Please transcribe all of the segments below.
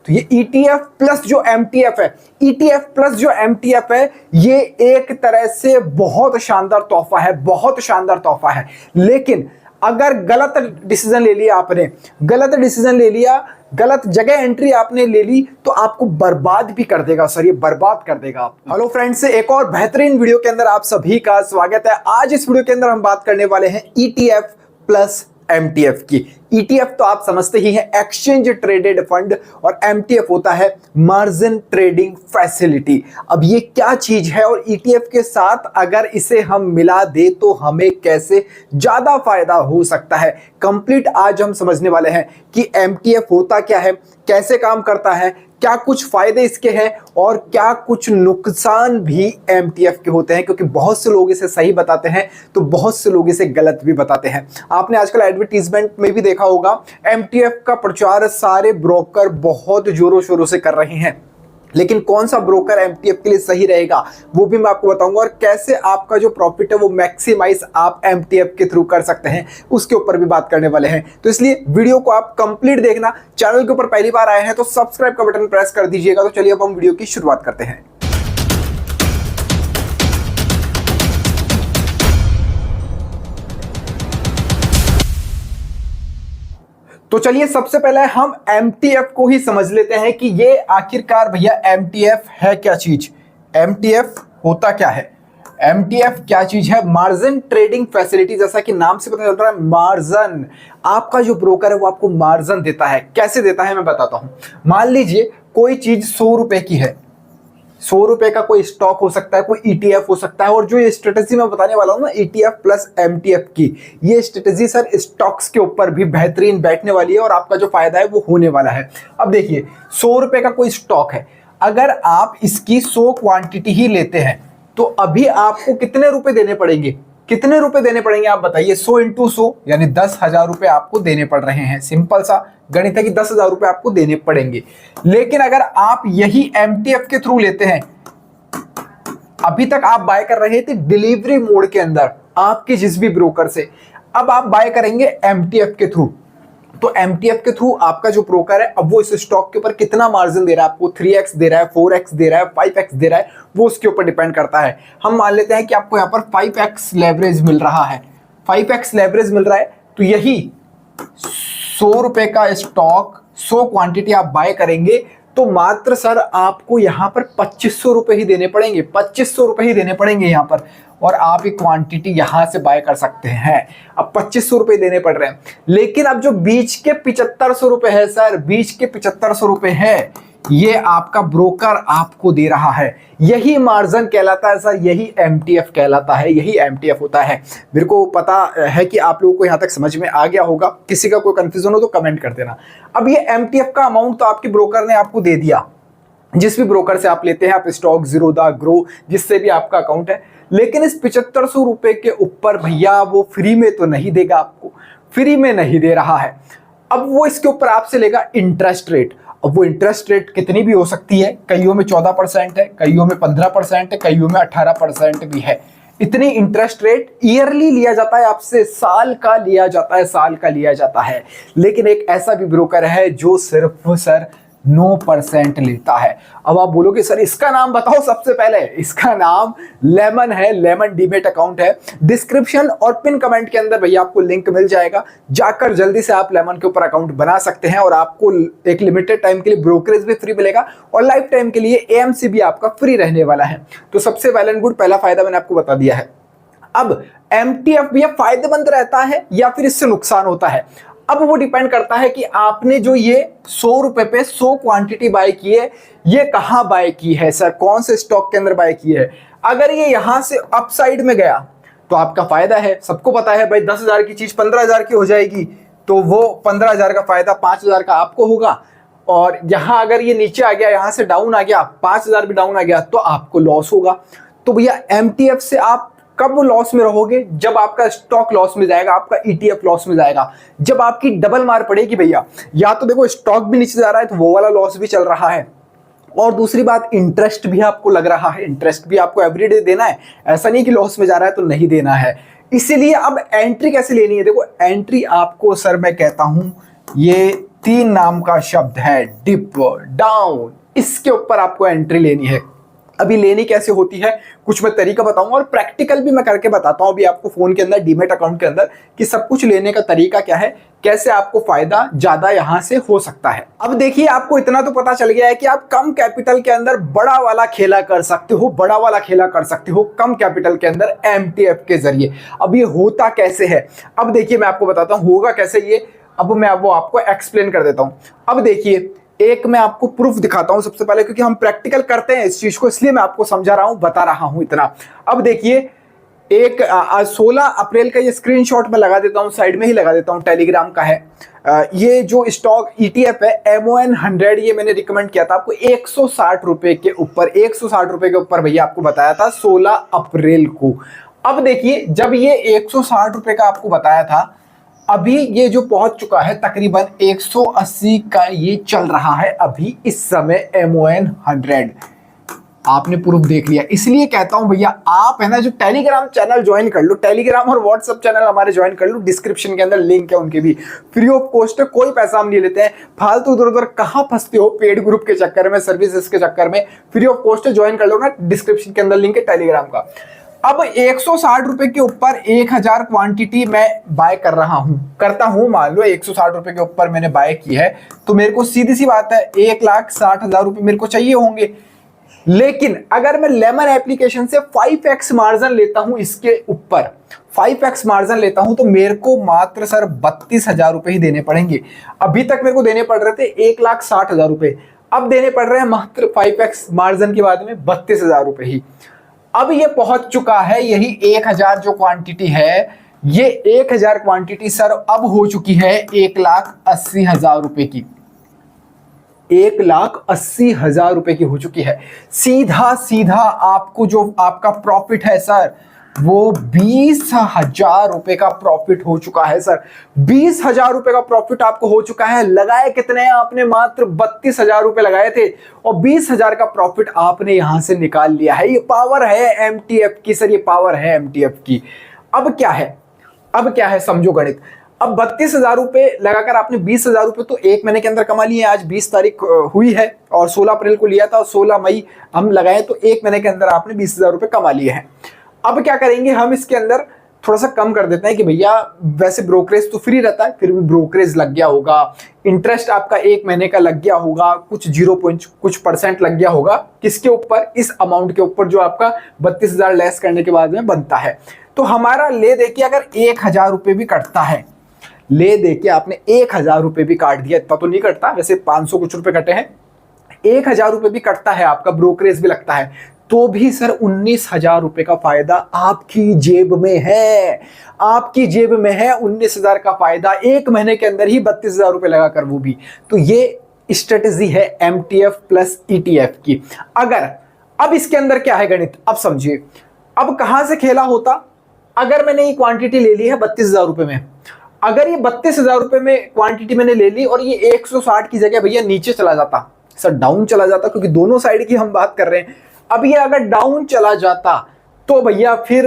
तो ये ETF plus जो MTF है, ETF प्लस जो MTF है, ये एक तरह से बहुत शानदार तोहफा है, बहुत शानदार तोहफा है। लेकिन अगर गलत डिसीजन ले लिया आपने, गलत डिसीजन ले लिया, गलत जगह एंट्री आपने ले ली, तो आपको बर्बाद भी कर देगा सर, ये बर्बाद कर देगा आप। हेलो फ्रेंड्स, एक और बेहतरीन वीडियो के अंदर आप सभी का स्वागत है। आज इस वीडियो के अंदर हम बात करने वाले हैं ETF प्लस MTF की। ETF तो आप समझते ही हैं, एक्सचेंज ट्रेडेड फंड, और MTF होता है मार्जिन ट्रेडिंग फैसिलिटी। अब ये क्या चीज है और ETF के साथ अगर इसे हम मिला दे तो हमें कैसे ज्यादा फायदा हो सकता है, कंप्लीट आज हम समझने वाले हैं कि MTF होता क्या है, कैसे काम करता है, क्या कुछ फायदे इसके हैं और क्या कुछ नुकसान भी MTF के होते हैं। क्योंकि बहुत से लोग इसे सही बताते हैं तो बहुत से लोग इसे गलत भी बताते हैं। आपने आजकल एडवर्टीजमेंट में भी देखा होगा, MTF का प्रचार सारे ब्रोकर बहुत जोरों शोरों से कर रहे हैं, लेकिन कौन सा ब्रोकर MTF के लिए सही रहेगा वो भी मैं आपको बताऊंगा, और कैसे आपका जो प्रॉफिट है वो मैक्सिमाइज आप MTF के थ्रू कर सकते हैं उसके ऊपर भी बात करने वाले हैं। तो इसलिए वीडियो को आप कंप्लीट देखना। चैनल के ऊपर पहली बार आए हैं तो सब्सक्राइब का बटन प्रेस कर दीजिएगा। तो चलिए अब हम वीडियो की शुरुआत करते हैं। तो चलिए सबसे पहले हम MTF को ही समझ लेते हैं कि ये आखिरकार भैया MTF है क्या चीज। MTF होता क्या है, MTF क्या चीज है? Margin trading facility. जैसा कि नाम से पता चल रहा है, मार्जिन। आपका जो ब्रोकर है वो आपको मार्जिन देता है। कैसे देता है मैं बताता हूं। मान लीजिए कोई चीज 100 रुपए की है, 100 रुपए का कोई स्टॉक हो सकता है, कोई ETF हो सकता है। और जो ये स्ट्रेटेजी मैं बताने वाला हूं ना, ETF प्लस MTF की, ये स्ट्रेटेजी सर स्टॉक्स के ऊपर भी बेहतरीन बैठने वाली है और आपका जो फायदा है वो होने वाला है। अब देखिए, 100 रुपए का कोई स्टॉक है, अगर आप इसकी 100 क्वांटिटी ही लेते हैं तो अभी आपको कितने रुपए देने पड़ेंगे? कितने रुपए देने पड़ेंगे आप बताइए? 100 इंटू 100 यानी 10,000 रुपए आपको देने पड़ रहे हैं। सिंपल सा गणित है कि 10,000 रुपए आपको देने पड़ेंगे। लेकिन अगर आप यही MTF के थ्रू लेते हैं, अभी तक आप बाय कर रहे थे डिलीवरी मोड के अंदर आपके जिस भी ब्रोकर से, अब आप बाय करेंगे MTF के थ्रू। तो MTF के थ्रू आपका जो ब्रोकर है, अब वो इस स्टॉक के ऊपर कितना मार्जिन दे रहा है आपको, 3x दे रहा है, 4x दे रहा है, 5x दे रहा है, वो उसके ऊपर डिपेंड करता है। हम मान लेते हैं कि आपको यहाँ पर 5x लेवरेज मिल रहा है, 5x लेवरेज मिल रहा है, तो यही 100 रुपए का स्टॉक 100 क्वांटिटी आप बाय करेंगे तो मात्र सर आपको यहाँ पर 2500 रुपए ही देने पड़ेंगे, 2500 रुपए ही देने पड़ेंगे यहाँ पर, और आप ये क्वांटिटी यहाँ से बाय कर सकते हैं। अब 2500 रुपए देने पड़ रहे हैं, लेकिन अब जो बीच के 7500 रुपए है सर, बीच के 7500 रुपए है, ये आपका ब्रोकर आपको दे रहा है। यही मार्जिन कहलाता है सर, यही MTF कहलाता है, यही MTF होता है। मेरे को पता है कि आप लोगों को यहाँ तक समझ में आ गया होगा। किसी का कोई कंफ्यूजन हो तो कमेंट कर देना। अब ये MTF का अमाउंट तो आपके ब्रोकर ने आपको दे दिया, जिस भी ब्रोकर से आप लेते हैं, आप स्टॉक, ज़ीरोधा, ग्रो, जिससे भी आपका अकाउंट है। लेकिन इस 7500 रुपए के ऊपर भैया वो फ्री में तो नहीं देगा आपको, फ्री में नहीं दे रहा है। अब वो इसके ऊपर आपसे लेगा इंटरेस्ट रेट। अब वो इंटरेस्ट रेट कितनी भी हो सकती है, कईयों में 14% है, कईयों में 15% है, कईयों में 18% भी है। इतनी इंटरेस्ट रेट ईयरली लिया जाता है आपसे, साल का लिया जाता है, साल का लिया जाता है। लेकिन एक ऐसा भी ब्रोकर है जो सिर्फ सर 9% लेता है। अब आप बोलोगे सर इसका नाम बताओ सबसे पहले। इसका नाम लेमन है, लेमन डीमेट अकाउंट है। डिस्क्रिप्शन और पिन कमेंट के अंदर भैया आपको लिंक मिल जाएगा, जाकर जल्दी से आप लेमन के ऊपर अकाउंट बना सकते हैं और आपको एक लिमिटेड टाइम के लिए ब्रोकरेज भी फ्री मिलेगा और लाइफ टाइम के लिए AMC भी आपका फ्री रहने वाला है। तो सबसे वेल एंड गुड, पहला फायदा मैंने आपको बता दिया है। अब MTF भी फायदेमंद रहता है या फिर इससे नुकसान होता है, अब वो डिपेंड करता है कि आपने जो ये 100 रुपए पे 100 क्वांटिटी बाय की है, ये कहां बाय की है सर, कौन से स्टॉक के अंदर बाय की है। अगर ये यहां से अपसाइड में गया तो आपका फायदा है। सबको पता है भाई 10,000 की चीज 15,000 की हो जाएगी, तो वो 15,000 का फायदा 5,000 का आपको होगा। और यहां अगर ये नीचे आ गया, यहां से डाउन आ गया, 5,000 भी डाउन आ गया, तो आपको लॉस होगा। तो भैया MTF से आप कब लॉस में रहोगे? जब आपका स्टॉक लॉस में जाएगा, आपका ETF लॉस में जाएगा, जब आपकी डबल मार पड़ेगी भैया। या तो देखो स्टॉक भी नीचे जा रहा है तो वो वाला लॉस भी चल रहा है, और दूसरी बात इंटरेस्ट भी आपको लग रहा है, इंटरेस्ट भी आपको एवरीडे देना है। ऐसा नहीं कि लॉस में जा रहा है तो नहीं देना है। इसीलिए अब एंट्री कैसे लेनी है? देखो एंट्री आपको सर मैं कहता हूं ये तीन नाम का शब्द है डिप डाउन, इसके ऊपर आपको एंट्री लेनी है। अभी लेनी कैसे होती है कुछ मैं तरीका बताऊंगा और प्रैक्टिकल भी मैं करके बताता हूं अभी आपको फोन के अंदर डीमैट अकाउंट के अंदर कि सब कुछ लेने का तरीका क्या है, कैसे आपको फायदा ज्यादा यहां से हो सकता है। अब देखिए आपको इतना तो पता चल गया है कि आप कम कैपिटल के अंदर बड़ा वाला खेला कर सकते हो, बड़ा वाला खेला कर सकते हो कम कैपिटल के अंदर एमटीएफ के जरिए। अब ये होता कैसे है, अब देखिए मैं आपको बताता हूं होगा कैसे ये, अब मैं वो आपको एक्सप्लेन कर देता हूं। अब देखिए एक मैं आपको प्रूफ दिखाता हूं सबसे पहले, क्योंकि हम प्रैक्टिकल करते हैं इस चीज को, इसलिए मैं आपको समझा रहा हूं, बता रहा हूं इतना। अब देखिए एक 16 अप्रैल का ये स्क्रीनशॉट मैं लगा देता हूं, साइड में ही लगा देता हूं, टेलीग्राम का है। ये जो स्टॉक ETF है MON100, ये मैंने रिकमेंड किया था आपको 160 रुपए के ऊपर, 160 रुपए के ऊपर भैया आपको बताया था 16 अप्रैल को। अब देखिए जब ये 160 रुपए का आपको बताया था, अभी ये जो पहुंच चुका है तकरीबन 180 का ये चल रहा है अभी इस समय MON100। आपने प्रूफ देख लिया, इसलिए कहता हूं भैया आप है ना जो टेलीग्राम चैनल ज्वाइन कर लो, टेलीग्राम और व्हाट्सएप चैनल हमारे ज्वाइन कर लो, डिस्क्रिप्शन के अंदर लिंक है उनके भी, फ्री ऑफ कॉस्ट है, कोई पैसा हम नहीं लेते हैं। फालतू इधर उधर कहां फंसते हो पेड ग्रुप के चक्कर में, सर्विसेज के चक्कर में, फ्री ऑफ कॉस्ट है, ज्वाइन कर लो ना, डिस्क्रिप्शन के अंदर लिंक है टेलीग्राम का। अब 160 रुपए के ऊपर 1000 क्वांटिटी मैं बाय कर रहा हूं, करता हूं, मान लो 160 रुपए के ऊपर मैंने बाय की है, तो मेरे को सीधी सी बात है 1,60,000 रुपए मेरे को चाहिए होंगे। लेकिन अगर मैं लेमन एप्लीकेशन से 5x मार्जिन लेता हूं, इसके ऊपर 5x मार्जिन लेता हूं, तो मेरे को मात्र सर 32,000 रुपए ही देने पड़ेंगे। अभी तक मेरे को देने पड़ रहे थे 1,60,000 रुपए, अब देने पड़ रहे हैं मात्र 5x मार्जिन के बाद में 32,000 रुपए ही। अब ये पहुंच चुका है, यही 1000 जो क्वांटिटी है, ये 1000 क्वांटिटी सर अब हो चुकी है 1,80,000 रुपए की, 1,80,000 रुपए की हो चुकी है। सीधा सीधा आपको जो आपका प्रॉफिट है सर वो 20,000 रुपए का प्रॉफिट हो चुका है सर, 20,000 रुपए का प्रॉफिट आपको हो चुका है। लगाए कितने हैं आपने, मात्र 32,000 रुपए लगाए थे और 20,000 का प्रॉफिट आपने यहां से निकाल लिया है। ये पावर है एमटीएफ की सर, ये पावर है एमटीएफ की। अब क्या है, अब क्या है समझो गणित। अब 32,000 रुपए लगाकर आपने 20,000 रुपए तो एक महीने के अंदर कमा लिए। आज 20 तारीख हुई है और 16 अप्रैल को लिया था और 16 मई हम लगाए, तो एक महीने के अंदर आपने 20,000 रुपए कमा लिए हैं। अब क्या करेंगे हम इसके अंदर थोड़ा सा कम कर देते हैं कि भैया वैसे ब्रोकरेज तो फ्री रहता है, फिर भी ब्रोकरेज लग गया होगा, इंटरेस्ट आपका एक महीने का लग गया होगा, कुछ 0% लग गया होगा, किसके ऊपर, इस अमाउंट के ऊपर जो आपका 32,000 लेस करने के बाद में बनता है। तो हमारा ले दे के अगर 1,000 रुपए भी कटता है, ले दे के आपने 1,000 रुपए भी काट दिया, इतना तो नहीं कटता वैसे, 500 कुछ रुपए कटे हैं, 1,000 रुपए भी कटता है आपका, ब्रोकरेज भी लगता है, तो भी सर 19,000 रुपए का फायदा आपकी जेब में है, आपकी जेब में है 19,000 का फायदा, एक महीने के अंदर ही 32,000 रुपए लगाकर, वो भी। तो ये स्ट्रेटेजी है एमटीएफ प्लस ईटीएफ की। अगर अब इसके अंदर क्या है गणित, अब समझिए, अब कहां से खेला होता, अगर मैंने ये क्वांटिटी ले ली है 32,000 रुपए में, अगर ये 32,000 रुपए में क्वांटिटी मैंने ले ली और ये 160 की जगह भैया नीचे चला जाता, सर डाउन चला जाता, क्योंकि दोनों साइड की हम बात कर रहे हैं। अब ये अगर डाउन चला जाता तो भैया फिर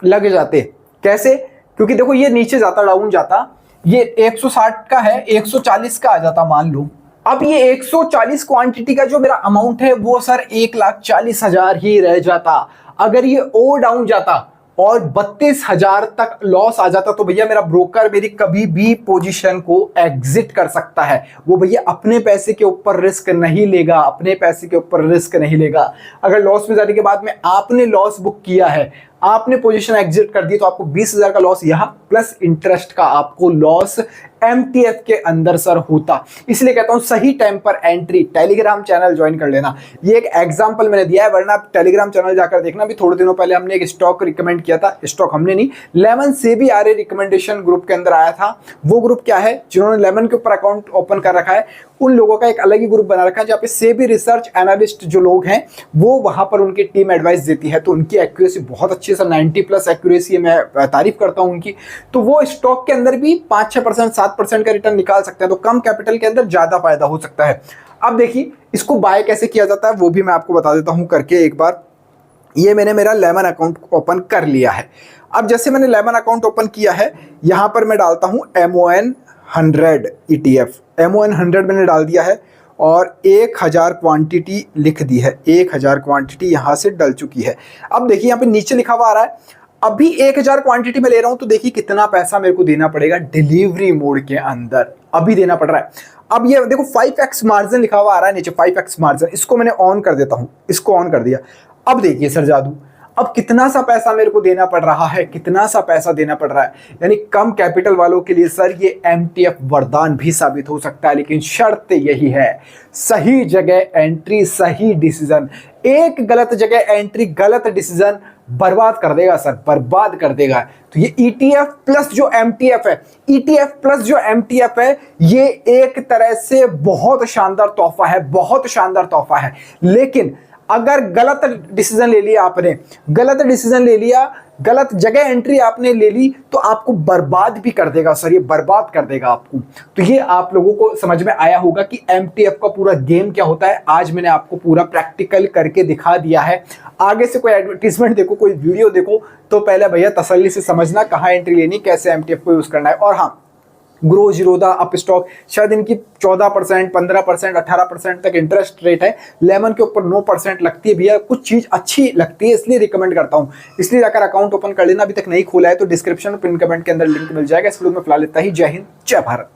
लग जाते, कैसे, क्योंकि देखो ये नीचे जाता, डाउन जाता, ये 160 का है 140 का आ जाता मान लो। अब ये 140 क्वांटिटी का जो मेरा अमाउंट है वो सर 1,40,000 ही रह जाता। अगर ये और डाउन जाता और 32,000 तक लॉस आ जाता, तो भैया मेरा ब्रोकर मेरी कभी भी पोजीशन को एग्जिट कर सकता है। वो भैया अपने पैसे के ऊपर रिस्क नहीं लेगा, अपने पैसे के ऊपर रिस्क नहीं लेगा। अगर लॉस में जाने के बाद में आपने लॉस बुक किया है, आपने पोजीशन एग्जिट कर दी, तो आपको 20,000 का लॉस यहां प्लस इंटरेस्ट का आपको लॉस एमटीएफ के अंदर सर होता। इसलिए कहता हूं सही टाइम पर एंट्री, टेलीग्राम चैनल ज्वाइन कर लेना। ये एक एग्जांपल मैंने दिया है, वरना आप टेलीग्राम चैनल जाकर देखना। भी थोड़े दिनों पहले हमने एक स्टॉक रिकमेंड किया था, स्टॉक हमने नहीं, लेमन से भी आर रिकमेंडेशन ग्रुप के अंदर आया था। वो ग्रुप क्या है, जिन्होंने लेमन के ऊपर अकाउंट ओपन कर रखा है, उन लोगों का एक अलग ही ग्रुप बना रखा है, जहाँ पे सेबी रिसर्च एनालिस्ट जो लोग हैं वो वहां पर उनकी टीम एडवाइस देती है। तो उनकी एक्यूरेसी बहुत अच्छी है सर, 90+ एक्यूरेसी है, मैं तारीफ करता हूं उनकी। तो वो स्टॉक के अंदर भी 5-6%, 7% का रिटर्न निकाल सकते हैं। तो कम कैपिटल के अंदर ज्यादा फायदा हो सकता है। अब देखिए इसको बाय कैसे किया जाता है वो भी मैं आपको बता देता हूं करके एक बार। ये मैंने मेरा लेमन अकाउंट ओपन कर लिया है। अब जैसे मैंने लेमन अकाउंट ओपन किया है, यहां पर मैं डालता हूं MON 100 ETF, MON 100 मैंने डाल दिया है और 1000 क्वांटिटी लिख दी है, 1000 क्वांटिटी यहाँ से डल चुकी है। अब देखिए यहाँ पे नीचे लिखा हुआ आ रहा है अभी 1000 क्वांटिटी में ले रहा हूं, तो देखिए कितना पैसा मेरे को देना पड़ेगा डिलीवरी मोड के अंदर, अभी देना पड़ रहा है। अब ये देखो 5x मार्जिन लिखा हुआ आ रहा है नीचे, 5x मार्जिन, इसको मैंने ऑन कर देता हूं, इसको ऑन कर दिया। अब देखिए सर जादू, अब कितना सा पैसा मेरे को देना पड़ रहा है, कितना सा पैसा देना पड़ रहा है, यानी कम कैपिटल वालों के लिए सर ये MTF वरदान भी साबित हो सकता है, लेकिन शर्त यही है सही जगह एंट्री, सही डिसीजन। एक गलत जगह एंट्री, गलत डिसीजन बर्बाद कर देगा सर, बर्बाद कर देगा। तो ये ETF प्लस जो MTF है, ETF प्लस जो MTF है, ये एक तरह से बहुत शानदार तोहफा है, बहुत शानदार तोहफा है। लेकिन अगर गलत डिसीजन ले लिया आपने, गलत डिसीजन ले लिया, गलत जगह एंट्री आपने ले ली, तो आपको बर्बाद भी कर देगा सर, ये बर्बाद कर देगा आपको। तो ये आप लोगों को समझ में आया होगा कि MTF का पूरा गेम क्या होता है। आज मैंने आपको पूरा प्रैक्टिकल करके दिखा दिया है। आगे से कोई एडवर्टीजमेंट देखो, कोई वीडियो देखो, तो पहले भैया तसल्ली से समझना कहाँ एंट्री लेनी, कैसे MTF को यूज करना है। और हाँ, ग्रो जीरोधा अप स्टॉक शायद इनकी 14%, 15%, 18% तक इंटरेस्ट रेट है। लेमन के ऊपर 9% लगती है भैया, कुछ चीज अच्छी लगती है इसलिए रिकमेंड करता हूं। इसलिए जाकर अकाउंट ओपन कर लेना, अभी तक नहीं खोला है तो डिस्क्रिप्शन और पिन कमेंट के अंदर लिंक मिल जाएगा। इस वीडियो में फिलहाल इतना ही। जय हिंद, जय भारत।